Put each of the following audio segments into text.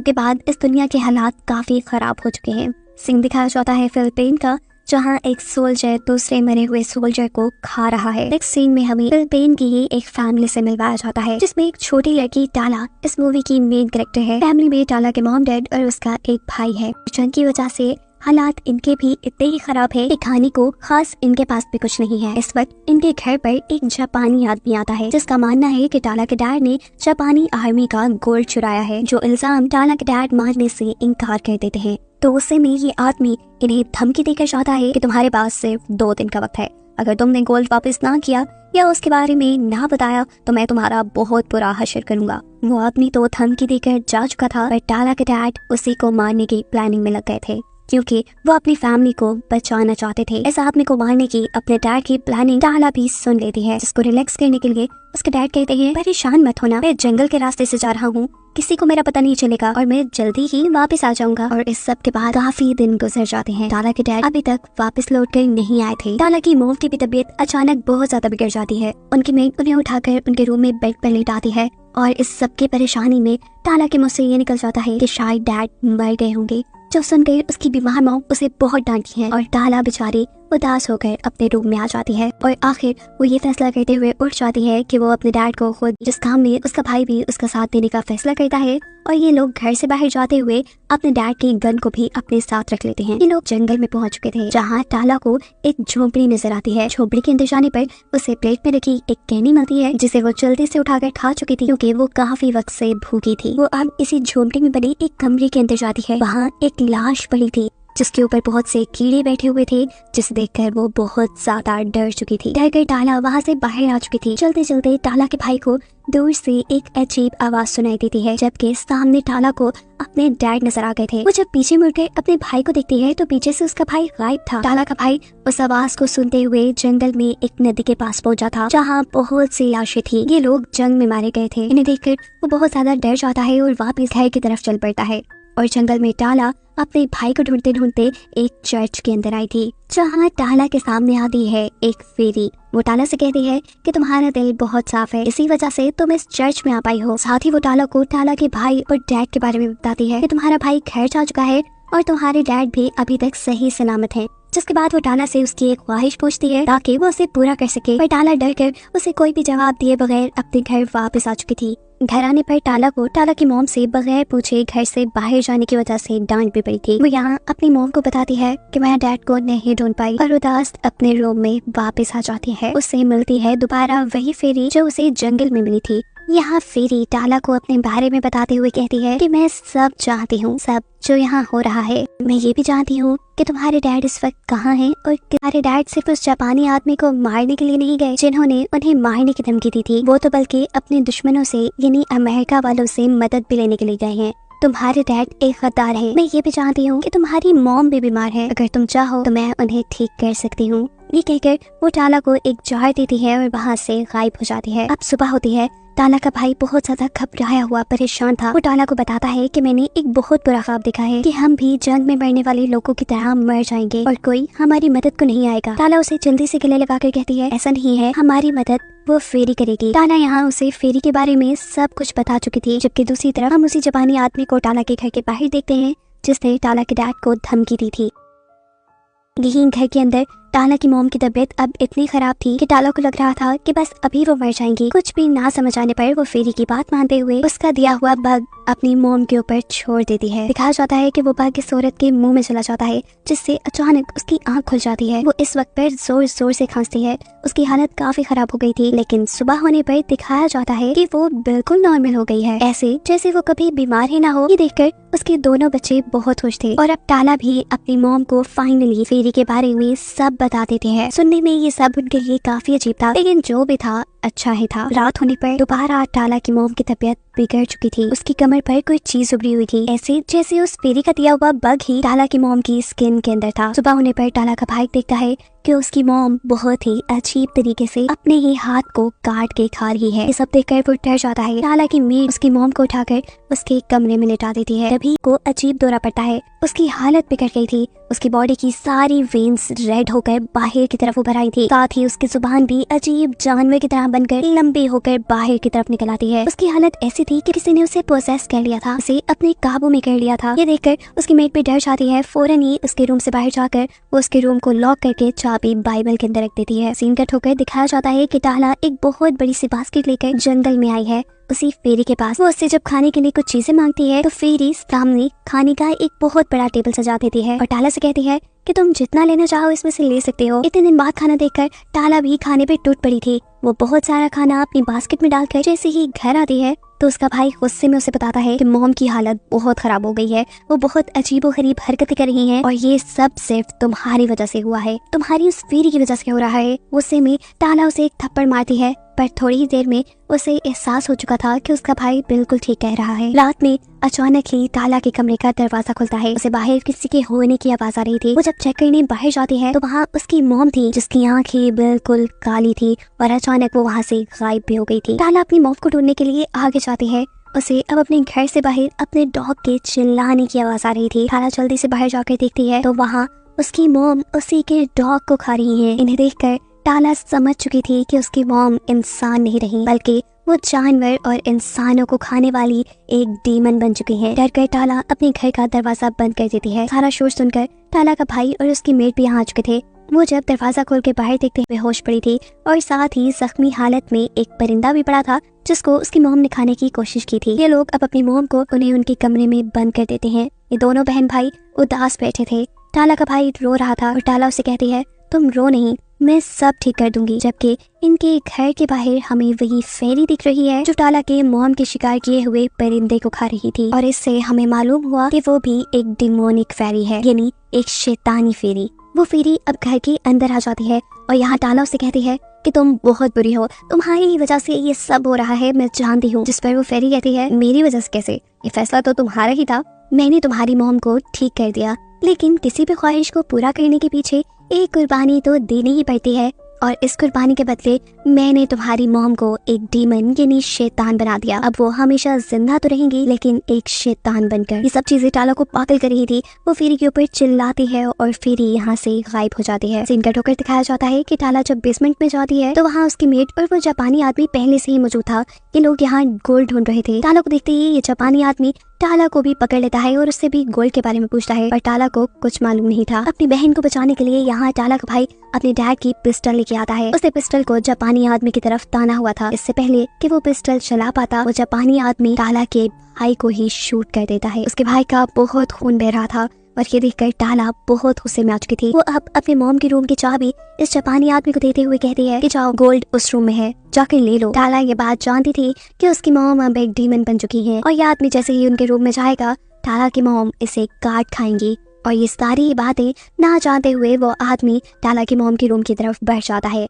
के बाद इस दुनिया के हालात काफी खराब हो चुके हैं। सीन दिखाया जाता है फिलिपीन का, जहां एक सोल्जर दूसरे मरे हुए सोल्जर को खा रहा है। नेक्स्ट सीन में हमें फिलिपीन की ही एक फैमिली से मिलवाया जाता है, जिसमें एक छोटी लड़की टाला इस मूवी की मेन कैरेक्टर है। फैमिली में टाला के मॉम डैड और उसका एक भाई है, जिनकी वजह से हालात इनके भी इतने ही खराब है कि खाने को खास इनके पास भी कुछ नहीं है। इस वक्त इनके घर पर एक जापानी आदमी आता है, जिसका मानना है कि टाला के डैड ने जापानी आर्मी का गोल्ड चुराया है, जो इल्जाम टाला के डैड मानने से इनकार कर देते हैं। तो उससे में ये आदमी इन्हें धमकी देकर चाहता है कि तुम्हारे पास सिर्फ 2 दिन का वक्त है, अगर तुमने गोल्ड वापस ना किया या उसके बारे में ना बताया तो मैं तुम्हारा बहुत बुरा हश्र करूंगा। वो आदमी तो धमकी देकर जा चुका था, पर टाला के डैड उसी को मारने की प्लानिंग में लग गए थे, क्योंकि वो अपनी फैमिली को बचाना चाहते थे। इस आदमी को मारने की अपने डैड की प्लानिंग टाला भी सुन लेती है, जिसको रिलैक्स करने के लिए उसके डैड कहते हैं, परेशान मत होना, मैं जंगल के रास्ते से जा रहा हूँ, किसी को मेरा पता नहीं चलेगा और मैं जल्दी ही वापस आ जाऊंगा। और इस सब के बाद काफी दिन गुजर जाते हैं। टाला के डैड अभी तक वापस लौट कर नहीं आए थे। टाला की मॉम की भी तबीयत अचानक बहुत ज्यादा बिगड़ जाती है। उनकी मेड उन्हें उठाकर उनके रूम में बेड पर लेटाती है और इस सब की परेशानी में टाला के मुंह से ये निकल जाता है कि शायद डैड मर गए होंगे। जो सुनकर उसकी बीमार मॉम उसे बहुत डांटती है और टाला बेचारी उदास होकर अपने रूम में आ जाती है और आखिर वो ये फैसला करते हुए उठ जाती है कि वो अपने डैड को खुद, जिस काम में उसका भाई भी उसका साथ देने का फैसला करता है, और ये लोग घर से बाहर जाते हुए अपने डैड की गन को भी अपने साथ रख लेते हैं। ये लोग जंगल में पहुंच चुके थे, जहाँ टाला को एक झोपड़ी नजर आती है। झोपड़ी के अंदर जाने पर उसे प्लेट में रखी एक कैनी मिलती है, जिसे वो जल्दी से उठाकर खा चुकी थी, क्योंकि वो काफी वक्त से भूखी थी। वो अब इसी झोपड़ी में बनी एक कमरे के अंदर जाती है। वहाँ एक लाश पड़ी थी, जिसके ऊपर बहुत से कीड़े बैठे हुए थे, जिसे देखकर वो बहुत ज्यादा डर चुकी थी। डर कर टाला वहाँ से बाहर आ चुकी थी। चलते चलते टाला के भाई को दूर से एक अजीब आवाज सुनाई देती है, जबकि सामने टाला को अपने डैड नजर आ गए थे। वो जब पीछे मुड़कर अपने भाई को देखती है तो पीछे से उसका भाई गायब था। टाला का भाई उस आवाज को सुनते हुए जंगल में एक नदी के पास पहुंचा था, जहाँ बहुत सी लाशें थी। ये लोग जंग में मारे गए थे। इन्हें देखकर वो बहुत ज्यादा डर जाता है और वापस घर की तरफ चल पड़ता है। और जंगल में टाला अपने भाई को ढूंढते ढूंढते एक चर्च के अंदर आई थी, जहाँ टाला के सामने आती है एक फेरी। वो टाला से कहती है कि तुम्हारा दिल बहुत साफ है, इसी वजह से तुम इस चर्च में आ पाई हो। साथ ही वो टाला को टाला के भाई और डैड के बारे में बताती है कि तुम्हारा भाई घर जा चुका है और तुम्हारे डैड भी अभी तक सही सलामत है। जिसके बाद वो टाला से उसकी एक ख्वाहिश पूछती है ताकि वो उसे पूरा कर सके, पर टाला डर कर उसे कोई भी जवाब दिए बगैर अपने घर वापस आ चुकी थी। घर आने पर टाला को टाला की मॉम से बगैर पूछे घर से बाहर जाने की वजह से डांट भी पड़ी थी। वो यहाँ अपनी मॉम को बताती है कि मैं डैड को नहीं ढूंढ पाई और उदास अपने रूम में वापस आ जाती है। उससे मिलती है दोबारा वही फेरी जो उसे जंगल में मिली थी। यहाँ फेरी टाला को अपने बारे में बताते हुए कहती है कि मैं सब जानती हूँ, सब जो यहाँ हो रहा है। मैं ये भी जानती हूँ कि तुम्हारे डैड इस वक्त कहाँ हैं और तुम्हारे डैड सिर्फ उस जापानी आदमी को मारने के लिए नहीं गए जिन्होंने उन्हें मारने की धमकी दी थी, वो तो बल्कि अपने दुश्मनों से यानी अमेरिका वालों से मदद भी लेने के लिए गए हैं। तुम्हारे डैड एक गद्दार है। मैं ये भी जानती हूँ कि तुम्हारी मॉम भी बीमार है, अगर तुम चाहो तो मैं उन्हें ठीक कर सकती हूँ। ये कहकर वो टाला को एक जार देती है और वहाँ से गायब हो जाती है। अब सुबह होती है। टाला का भाई बहुत ज्यादा घबराया हुआ परेशान था। वो टाला को बताता है कि मैंने एक बहुत बुरा ख्वाब देखा है कि हम भी जंग में मरने वाले लोगों की तरह मर जाएंगे और कोई हमारी मदद को नहीं आएगा। टाला उसे जल्दी से गले लगाकर कहती है, ऐसा नहीं है, हमारी मदद वो फेरी करेगी। टाला यहाँ उसे फेरी के बारे में सब कुछ बता चुकी थी, जबकि दूसरी तरफ हम उसी जापानी आदमी को टाला के घर के बाहर देखते हैं, जिसने टाला के डैड को धमकी दी थी। यही घर के अंदर टाला की मॉम की तबीयत अब इतनी खराब थी कि टाला को लग रहा था कि बस अभी वो मर जाएंगी। कुछ भी ना समझ आने पर वो फेरी की बात मानते हुए उसका दिया हुआ बग अपनी मॉम के ऊपर छोड़ देती है। दिखाया जाता है कि वो बग इस औरत के मुंह में चला जाता है, जिससे अचानक उसकी आंख खुल जाती है। वो इस वक्त पर जोर जोर से खांसती है। उसकी हालत काफी खराब हो गई थी, लेकिन सुबह होने पर दिखाया जाता है कि वो बिल्कुल नॉर्मल हो गई है, ऐसे जैसे वो कभी बीमार ही ना हो। ये देखकर उसके दोनों बच्चे बहुत खुश थे और अब टाला भी अपनी मॉम को फाइनली फेरी के बारे में सब बता देते हैं। सुनने में ये सब उनके लिए काफी अजीब था, लेकिन जो भी था अच्छा ही था। रात होने पर दोबारा टाला की मॉम की तबीयत बिगड़ चुकी थी। उसकी कमर पर कोई चीज उभरी हुई थी, ऐसे जैसे उस फेरी का दिया हुआ बग ही टाला की मॉम की स्किन के अंदर था। सुबह होने पर टाला का भाई देखता है कि उसकी मॉम बहुत ही अजीब तरीके से अपने ही हाथ को काट के खा रही है। ये सब देखकर वो डर जाता है। टाला की मेड उसकी मॉम को उठाकर उसके कमरे में लेटा देती है। तभी को अजीब दौरा पड़ता है। उसकी हालत बिगड़ गई थी। उसकी बॉडी की सारी वेन्स रेड होकर बाहर की तरफ उभर आई थी, साथ ही उसकी जुबान भी अजीब जानवर की तरह बनकर लंबी होकर बाहर की तरफ निकल आती है। उसकी हालत ऐसी थी कि किसी ने उसे पोसेस कर लिया था, उसे अपने काबू में कर लिया था। ये देखकर उसकी मेट भी डर जाती है। फौरन ही उसके रूम से बाहर जाकर वो उसके रूम को लॉक करके चाबी बाइबल के अंदर रख देती है। सीन कट होकर दिखाया जाता है कि टाला एक बहुत बड़ी सी बास्केट लेकर जंगल में आई है उसी फेरी के पास। वो उससे जब खाने के लिए कुछ चीजें मांगती है तो फेरी सामने खाने का एक बहुत बड़ा टेबल सजा देती है और टाला से कहती है कि तुम जितना लेना चाहो इसमें से ले सकते हो। इतने दिन बाद खाना देखकर टाला भी खाने पे टूट पड़ी थी। वो बहुत सारा खाना अपनी बास्केट में डालकर जैसे ही घर आती है तो उसका भाई गुस्से में उसे बताता है कि मॉम की हालत बहुत खराब हो गई है, वो बहुत अजीबोगरीब हरकतें कर रही हैं और ये सब सिर्फ तुम्हारी वजह से हुआ है, तुम्हारी उस फेरी की वजह से हो रहा है। गुस्से में टाला उसे एक थप्पड़ मारती है, पर थोड़ी ही देर में उसे एहसास हो चुका था कि उसका भाई बिल्कुल ठीक कह रहा है। रात में अचानक ही टाला के कमरे का दरवाजा खुलता है। उसे बाहर किसी के होने की आवाज आ रही थी। वो जब चेक करने बाहर जाती है तो वहाँ उसकी मॉम थी जिसकी आंखें बिल्कुल काली थी और अचानक वो वहाँ से गायब भी हो गई थी। टाला अपनी मॉम को ढूंढने के लिए आगे जाती है। उसे अब अपने घर से बाहर अपने डॉग के चिल्लाने की आवाज आ रही थी। टाला जल्दी से बाहर जाकर देखती है तो वहाँ उसकी मॉम उसी के डॉग को खा रही है। इन्हें देखकर टाला समझ चुकी थी कि उसकी मॉम इंसान नहीं रही बल्कि वो जानवर और इंसानों को खाने वाली एक डीमन बन चुकी है। डर कर टाला अपने घर का दरवाजा बंद कर देती है। सारा शोर सुनकर टाला का भाई और उसकी मेट भी यहाँ आ चुके थे। वो जब दरवाजा खोल के बाहर देखते हुए होश पड़ी थी और साथ ही जख्मी हालत में एक परिंदा भी पड़ा था जिसको उसकी मोम ने खाने की कोशिश की थी। ये लोग अब अपनी मोम को उन्हें उनके कमरे में बंद कर देते हैं। ये दोनों बहन भाई उदास बैठे थे। टाला का भाई रो रहा था और टाला उसे कहती है तुम रो नहीं, मैं सब ठीक कर दूंगी। जबकि इनके घर के बाहर हमें वही फेरी दिख रही है जो टाला के मॉम के शिकार किए हुए परिंदे को खा रही थी और इससे हमें मालूम हुआ कि वो भी एक डिमोनिक फेरी है, यानी एक शैतानी फेरी। वो फेरी अब घर के अंदर आ जाती है और यहाँ टाला उसे कहती है कि तुम बहुत बुरी हो, तुम्हारी वजह से ये सब हो रहा है, मैं जानती हूँ। जिस पर वो फेरी कहती है मेरी वजह से कैसे, ये फैसला तो तुम्हारा ही था, मैंने तुम्हारी मॉम को ठीक कर दिया, लेकिन किसी भी ख्वाहिश को पूरा करने के पीछे एक कुर्बानी तो देनी ही पड़ती है और इस कुर्बानी के बदले मैंने तुम्हारी मॉम को एक डीमन यानी शैतान बना दिया। अब वो हमेशा जिंदा तो रहेंगी लेकिन एक शैतान बनकर। ये सब चीजें टाला को पागल कर रही थी। वो फेरी के ऊपर चिल्लाती है और फेरी यहाँ से गायब हो जाती है। सीन कट होकर दिखाया जाता है कि टाला जब बेसमेंट में जाती है तो वहाँ उसकी मेट और वो जापानी आदमी पहले से ही मौजूद था। ये लोग यहाँ गोल्ड ढूंढ रहे थे। टाला को देखते ही ये जापानी आदमी टाला को भी पकड़ लेता है और उससे भी गोल्ड के बारे में पूछता है, पर टाला को कुछ मालूम नहीं था। अपनी बहन को बचाने के लिए यहाँ टाला का भाई अपने डैड की पिस्टल लेके आता है। उसने पिस्टल को जापानी आदमी की तरफ ताना हुआ था। इससे पहले कि वो पिस्टल चला पाता वो जापानी आदमी टाला के भाई को ही शूट कर देता है। उसके भाई का बहुत खून बह रहा था और ये देखकर टाला बहुत गुस्से में आ चुकी थी। वो अब अपने मॉम की रूम की चाबी इस जापानी आदमी को देते हुए कहती है कि जाओ, गोल्ड उस रूम में है, जाकर ले लो। टाला ये बात जानती थी कि उसकी मॉम अब एक डीमन बन चुकी है और ये आदमी जैसे ही उनके रूम में जाएगा टाला की मॉम इसे काट खाएंगी। और ये सारी बातें ना जानते हुए वो आदमी टाला की मॉम की रूम की तरफ बढ़ जाता है।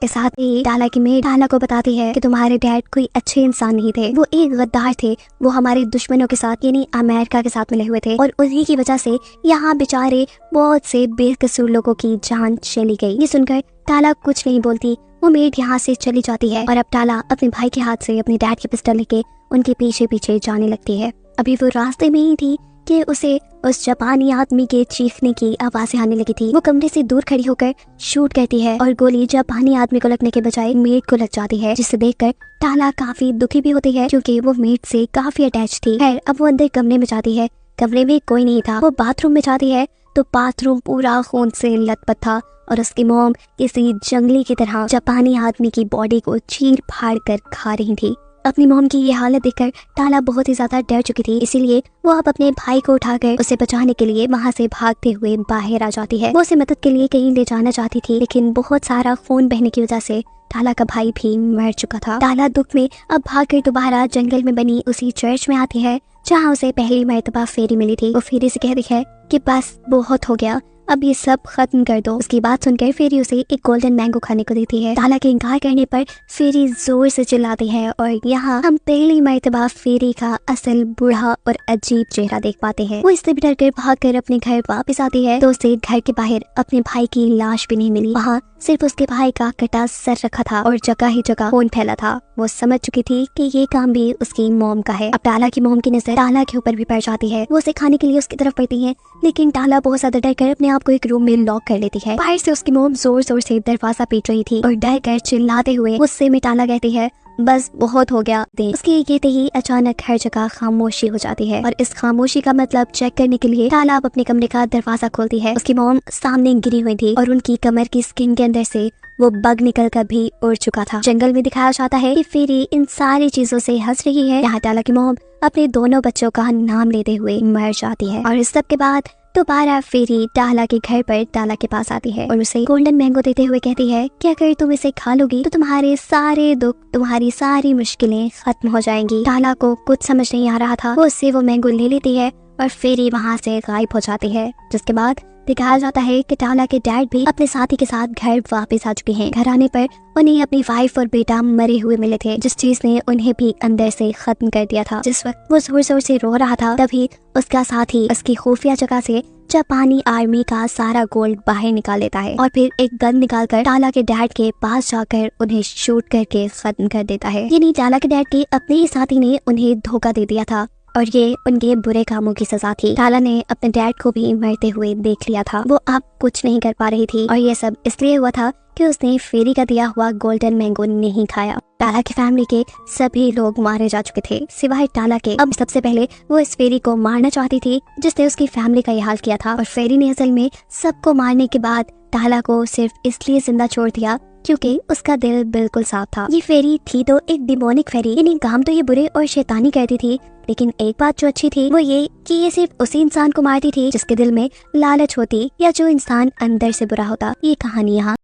के साथ ही टाला की मेड टाला को बताती है कि तुम्हारे डैड कोई अच्छे इंसान नहीं थे, वो एक गद्दार थे। वो हमारे दुश्मनों के साथ यानी अमेरिका के साथ मिले हुए थे और उन्हीं की वजह से यहाँ बेचारे बहुत से बेकसूर लोगों की जान चली गई। ये सुनकर टाला कुछ नहीं बोलती। वो मेड यहाँ से चली जाती है और अब टाला अपने भाई के हाथ से अपने डैड की पिस्टल लेके उनके पीछे पीछे जाने लगती है। अभी वो रास्ते में ही थी कि उसे उस जापानी आदमी के चीखने की आवाजें आने लगी थी। वो कमरे से दूर खड़ी होकर शूट करती है और गोली जापानी आदमी को लगने के बजाय मेड को लग जाती है, जिसे देखकर टाला काफी दुखी भी होती है क्योंकि वो मेड से काफी अटैच थी। खैर अब वो अंदर कमरे में जाती है। कमरे में कोई नहीं था। वो बाथरूम में जाती है तो बाथरूम पूरा खून से लथपथ था और उसकी मॉम किसी जंगली की तरह जापानी आदमी की बॉडी को चीर फाड़ कर खा रही थी। अपनी मॉम की ये हालत देखकर टाला बहुत ही ज्यादा डर चुकी थी, इसीलिए वो अब अपने भाई को उठाकर उसे बचाने के लिए वहाँ से भागते हुए बाहर आ जाती है। वो उसे मदद के लिए कहीं ले जाना चाहती थी लेकिन बहुत सारा खून बहने की वजह से टाला का भाई भी मर चुका था। टाला दुख में अब भागकर दोबारा जंगल में बनी उसी चर्च में आती है जहाँ उसे पहली मर्तबा फेरी मिली थी। वो फेरी से कहती है कि बस बहुत हो गया, अब ये सब खत्म कर दो। उसकी बात सुनकर फेरी उसे एक गोल्डन मैंगो खाने को देती है। टाला के इनकार करने पर फेरी जोर से चिल्लाती है और यहाँ हम पहली मर्तबा फेरी का असल बूढ़ा और अजीब चेहरा देख पाते हैं। वो इससे भी डरकर भागकर अपने घर वापस आती है तो उसे घर के बाहर अपने भाई की लाश भी नहीं मिली। वहाँ सिर्फ उसके भाई का कटा सर रखा था और जगह ही जगह खून फैला था। वो समझ चुकी थी कि ये काम भी उसकी मॉम का है। अब टाला की मॉम की नजर टाला के ऊपर भी पड़ जाती है। वो उसे खाने के लिए उसकी तरफ बढ़ती है, लेकिन टाला बहुत ज्यादा डर कर अपने आप को एक रूम में लॉक कर लेती है। बाहर से उसकी मॉम जोर जोर से दरवाजा पीट रही थी और डर कर चिल्लाते हुए गुस्से में टाला कहती है, बस बहुत हो गया। उसकी ये कहते ही अचानक हर जगह खामोशी हो जाती है और इस खामोशी का मतलब चेक करने के लिए टाला अब अपने कमरे का दरवाजा खोलती है। उसकी मॉम सामने गिरी हुई थी और उनकी कमर की स्किन के अंदर से वो बग निकल कर भी उड़ चुका था। जंगल में दिखाया जाता है कि फेरी इन सारी चीजों से हंस रही है। यहाँ टाला की मॉम अपने दोनों बच्चों का नाम लेते हुए मर जाती है और इस सब के बाद दोबारा फेरी टाला के घर पर टाला के पास आती है और उसे गोल्डन मैंगो देते हुए कहती है कि अगर तुम इसे खा लोगी तो तुम्हारे सारे दुख, तुम्हारी सारी मुश्किलें खत्म हो जाएंगी। टाला को कुछ समझ नहीं आ रहा था। वो उससे वो मैंगो ले लेती है और फेरी वहाँ से गायब हो जाती है। जिसके बाद दिखाया जाता है कि टाला के डैड भी अपने साथी के साथ घर वापस आ चुके हैं। घर आने पर उन्हें अपनी वाइफ और बेटा मरे हुए मिले थे, जिस चीज ने उन्हें भी अंदर से खत्म कर दिया था। जिस वक्त वो जोर जोर से रो रहा था तभी उसका साथी उसकी खुफिया जगह से जापानी आर्मी का सारा गोल्ड बाहर निकाल लेता है और फिर एक गन निकालकर टाला के डैड के पास जाकर उन्हें शूट करके खत्म कर देता है। यानी टाला के डैड के अपने ही साथी ने उन्हें धोखा दे दिया था और ये उनके बुरे कामों की सजा थी। टाला ने अपने डैड को भी मरते हुए देख लिया था। वो अब कुछ नहीं कर पा रही थी और ये सब इसलिए हुआ था कि उसने फेरी का दिया हुआ गोल्डन मैंगो नहीं खाया। टाला की फैमिली के सभी लोग मारे जा चुके थे सिवाय टाला के। अब सबसे पहले वो इस फेरी को मारना चाहती थी जिसने उसकी फैमिली का ये हाल किया था और फेरी ने असल में सबको मारने के बाद टाला को सिर्फ इसलिए जिंदा छोड़ दिया क्योंकि उसका दिल बिल्कुल साफ था। ये फेरी थी तो एक डिमोनिक फेरी, यानी काम तो ये बुरे और शैतानी करती थी, लेकिन एक बात जो अच्छी थी वो ये कि ये सिर्फ उसी इंसान को मारती थी जिसके दिल में लालच होती या जो इंसान अंदर से बुरा होता। ये कहानी यहाँ